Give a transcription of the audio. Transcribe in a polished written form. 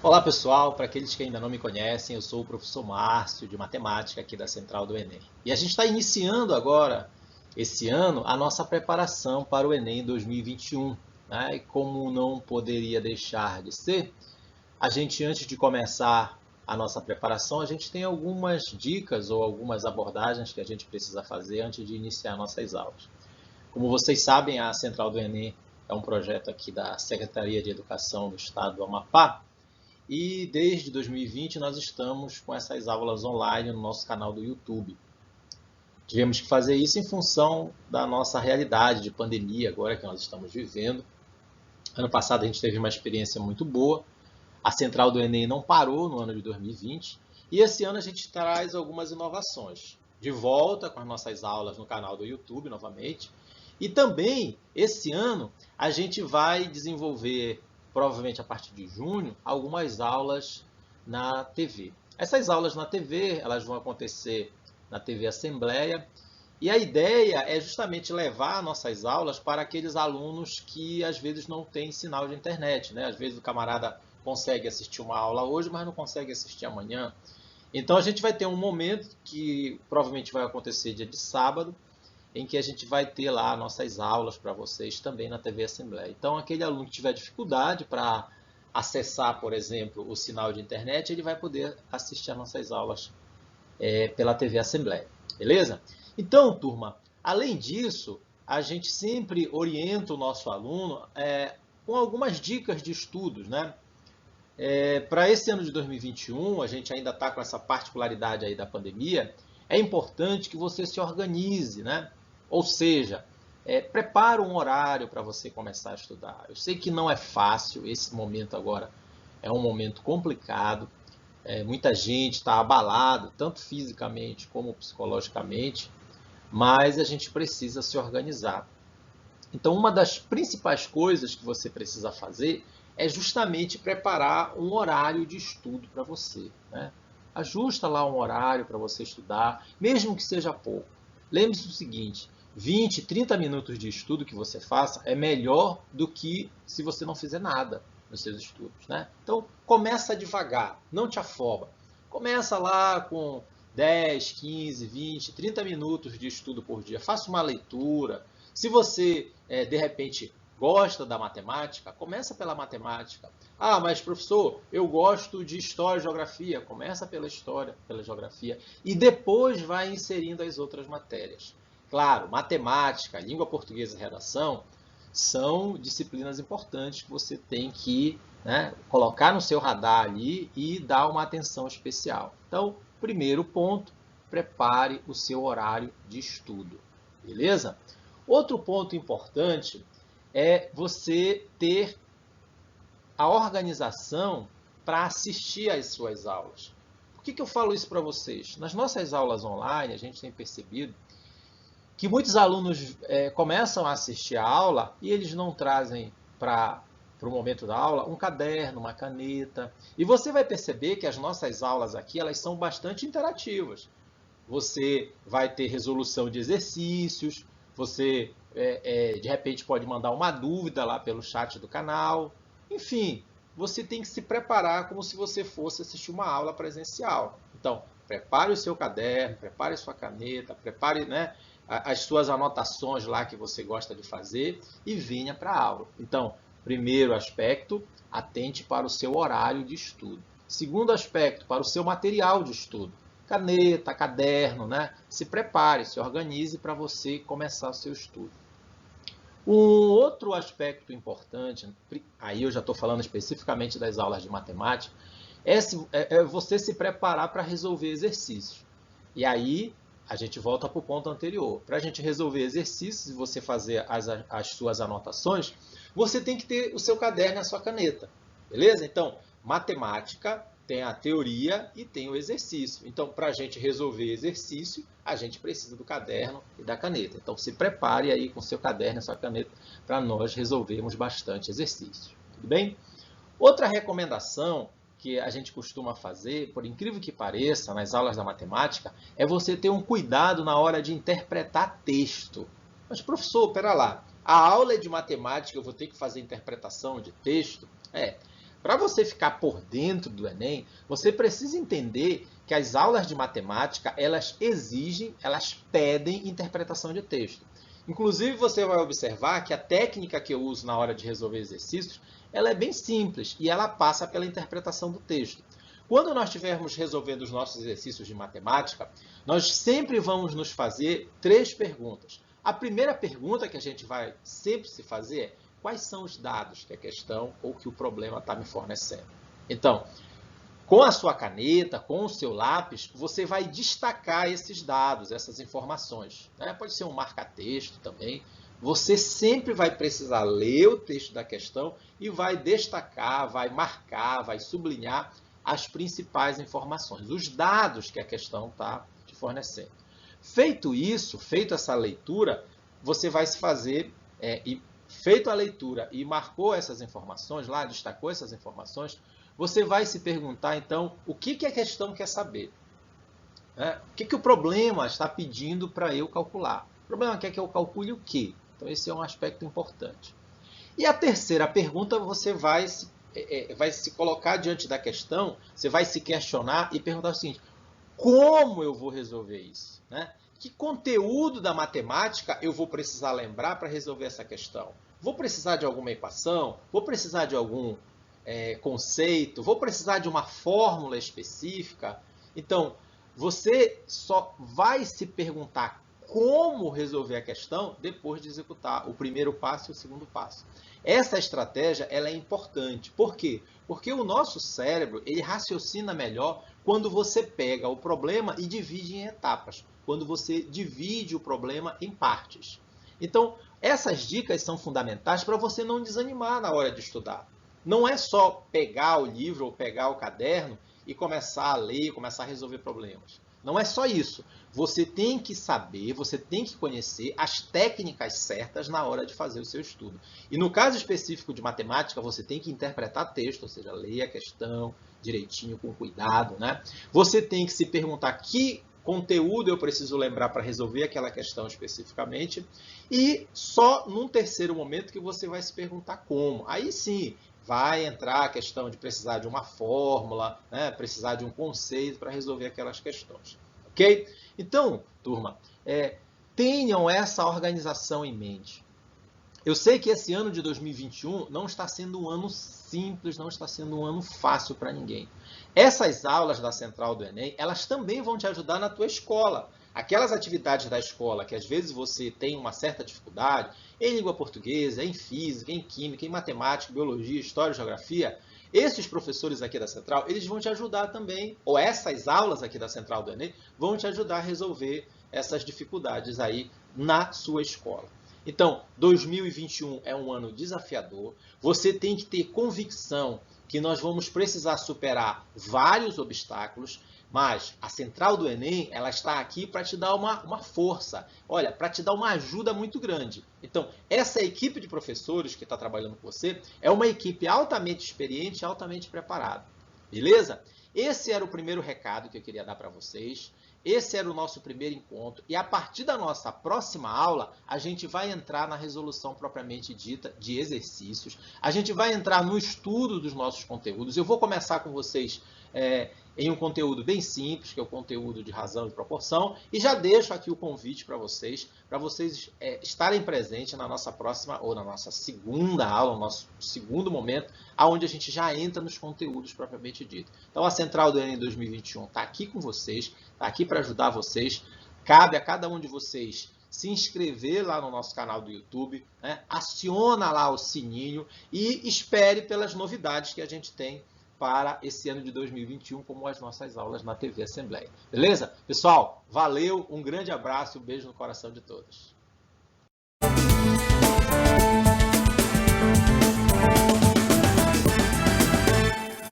Olá pessoal, para aqueles que ainda não me conhecem, eu sou o professor Márcio de Matemática aqui da Central do Enem. E a gente está iniciando agora, esse ano, a nossa preparação para o Enem 2021. Né? E como não poderia deixar de ser, a gente, antes de começar a nossa preparação, a gente tem algumas dicas ou algumas abordagens que a gente precisa fazer antes de iniciar nossas aulas. Como vocês sabem, a Central do Enem é um projeto aqui da Secretaria de Educação do Estado do Amapá, e desde 2020 nós estamos com essas aulas online no nosso canal do YouTube. Tivemos que fazer isso em função da nossa realidade de pandemia agora que nós estamos vivendo. Ano passado a gente teve uma experiência muito boa. A Central do Enem não parou no ano de 2020 e esse ano a gente traz algumas inovações. De volta com as nossas aulas no canal do YouTube novamente. E também, esse ano, a gente vai desenvolver, provavelmente a partir de junho, algumas aulas na TV. Essas aulas na TV, elas vão acontecer na TV Assembleia, e a ideia é justamente levar nossas aulas para aqueles alunos que às vezes não têm sinal de internet, né? Às vezes o camarada consegue assistir uma aula hoje, mas não consegue assistir amanhã. Então a gente vai ter um momento que provavelmente vai acontecer dia de sábado, em que a gente vai ter lá nossas aulas para vocês também na TV Assembleia. Então, aquele aluno que tiver dificuldade para acessar, por exemplo, o sinal de internet, ele vai poder assistir as nossas aulas pela TV Assembleia. Beleza? Então, turma, além disso, a gente sempre orienta o nosso aluno com algumas dicas de estudos, né? Para esse ano de 2021, a gente ainda está com essa particularidade aí da pandemia, é importante que você se organize, né? Ou seja, prepara um horário para você começar a estudar. Eu sei que não é fácil, esse momento agora é um momento complicado, muita gente está abalado, tanto fisicamente como psicologicamente, mas a gente precisa se organizar. Então, uma das principais coisas que você precisa fazer é justamente preparar um horário de estudo para você. Né? Ajusta lá um horário para você estudar, mesmo que seja pouco. Lembre-se do seguinte, 20, 30 minutos de estudo que você faça é melhor do que se você não fizer nada nos seus estudos. Né? Então, começa devagar, não te afoba. Começa lá com 10, 15, 20, 30 minutos de estudo por dia. Faça uma leitura. Se você, de repente, gosta da matemática, começa pela matemática. Ah, mas professor, eu gosto de história e geografia. Começa pela história, pela geografia. E depois vai inserindo as outras matérias. Claro, matemática, língua portuguesa e redação são disciplinas importantes que você tem que colocar no seu radar ali e dar uma atenção especial. Então, primeiro ponto, prepare o seu horário de estudo. Beleza? Outro ponto importante é você ter a organização para assistir às suas aulas. Por que eu falo isso para vocês? Nas nossas aulas online, a gente tem percebido que muitos alunos começam a assistir a aula e eles não trazem para o momento da aula um caderno, uma caneta. E você vai perceber que as nossas aulas aqui elas são bastante interativas. Você vai ter resolução de exercícios, você de repente pode mandar uma dúvida lá pelo chat do canal. Enfim, você tem que se preparar como se você fosse assistir uma aula presencial. Então, prepare o seu caderno, prepare a sua caneta, prepare as suas anotações lá que você gosta de fazer e venha para a aula. Então, primeiro aspecto, atente para o seu horário de estudo. Segundo aspecto, para o seu material de estudo. Caneta, caderno, né? Se prepare, se organize para você começar o seu estudo. Um outro aspecto importante, aí eu já estou falando especificamente das aulas de matemática, é você se preparar para resolver exercícios. E aí a gente volta para o ponto anterior. Para a gente resolver exercícios e você fazer as suas anotações, você tem que ter o seu caderno e a sua caneta. Beleza? Então, matemática tem a teoria e tem o exercício. Então, para a gente resolver exercício, a gente precisa do caderno e da caneta. Então, se prepare aí com o seu caderno e sua caneta para nós resolvermos bastante exercício. Tudo bem? Outra recomendação que a gente costuma fazer, por incrível que pareça, nas aulas da matemática, é você ter um cuidado na hora de interpretar texto. Mas, professor, pera lá, a aula é de matemática, eu vou ter que fazer interpretação de texto? para você ficar por dentro do Enem, você precisa entender que as aulas de matemática, elas exigem, elas pedem interpretação de texto. Inclusive, você vai observar que a técnica que eu uso na hora de resolver exercícios, ela é bem simples e ela passa pela interpretação do texto. Quando nós estivermos resolvendo os nossos exercícios de matemática, nós sempre vamos nos fazer 3 perguntas. A primeira pergunta que a gente vai sempre se fazer é: quais são os dados que a questão ou que o problema está me fornecendo? Então, com a sua caneta, com o seu lápis, você vai destacar esses dados, essas informações. Pode ser um marca-texto também. Você sempre vai precisar ler o texto da questão e vai destacar, vai marcar, vai sublinhar as principais informações, os dados que a questão está te fornecendo. Feito isso, feita essa leitura, você vai se fazer, feito a leitura e marcou essas informações lá, destacou essas informações, você vai se perguntar, então, o que a questão quer saber? O que o problema está pedindo para eu calcular? O problema quer que eu calcule o quê? Então, esse é um aspecto importante. E a terceira pergunta, você vai se colocar diante da questão, você vai se questionar e perguntar o seguinte: como eu vou resolver isso? Que conteúdo da matemática eu vou precisar lembrar para resolver essa questão? Vou precisar de alguma equação? Vou precisar de algum conceito? Vou precisar de uma fórmula específica? Então, você só vai se perguntar como resolver a questão depois de executar o primeiro passo e o segundo passo. Essa estratégia ela é importante. Por quê? Porque o nosso cérebro ele raciocina melhor quando você pega o problema e divide em etapas, quando você divide o problema em partes. Então, essas dicas são fundamentais para você não desanimar na hora de estudar. Não é só pegar o livro ou pegar o caderno e começar a ler, começar a resolver problemas. Não é só isso. Você tem que saber, você tem que conhecer as técnicas certas na hora de fazer o seu estudo. E no caso específico de matemática, você tem que interpretar texto, ou seja, ler a questão direitinho, com cuidado. Você tem que se perguntar que conteúdo eu preciso lembrar para resolver aquela questão especificamente. E só num terceiro momento que você vai se perguntar como. Aí sim, vai entrar a questão de precisar de uma fórmula, precisar de um conceito para resolver aquelas questões. Ok? Então, turma, tenham essa organização em mente. Eu sei que esse ano de 2021 não está sendo um ano simples, não está sendo um ano fácil para ninguém. Essas aulas da Central do Enem, elas também vão te ajudar na tua escola. Aquelas atividades da escola que às vezes você tem uma certa dificuldade, em língua portuguesa, em física, em química, em matemática, biologia, história, geografia, esses professores aqui da Central, eles vão te ajudar também, ou essas aulas aqui da Central do Enem, vão te ajudar a resolver essas dificuldades aí na sua escola. Então, 2021 é um ano desafiador, você tem que ter convicção que nós vamos precisar superar vários obstáculos, mas a Central do Enem, ela está aqui para te dar uma força, olha, para te dar uma ajuda muito grande. Então, essa equipe de professores que está trabalhando com você é uma equipe altamente experiente, altamente preparada. Beleza? Esse era o primeiro recado que eu queria dar para vocês. Esse era o nosso primeiro encontro. E a partir da nossa próxima aula, a gente vai entrar na resolução propriamente dita de exercícios. A gente vai entrar no estudo dos nossos conteúdos. Eu vou começar com vocês em um conteúdo bem simples, que é o conteúdo de razão e proporção. E já deixo aqui o convite para vocês estarem presentes na nossa próxima, ou na nossa segunda aula, no nosso segundo momento, onde a gente já entra nos conteúdos propriamente dito. Então, a Central do Enem 2021 está aqui com vocês, está aqui para ajudar vocês. Cabe a cada um de vocês se inscrever lá no nosso canal do YouTube, aciona lá o sininho e espere pelas novidades que a gente tem para esse ano de 2021, como as nossas aulas na TV Assembleia. Beleza? Pessoal, valeu, um grande abraço e um beijo no coração de todos.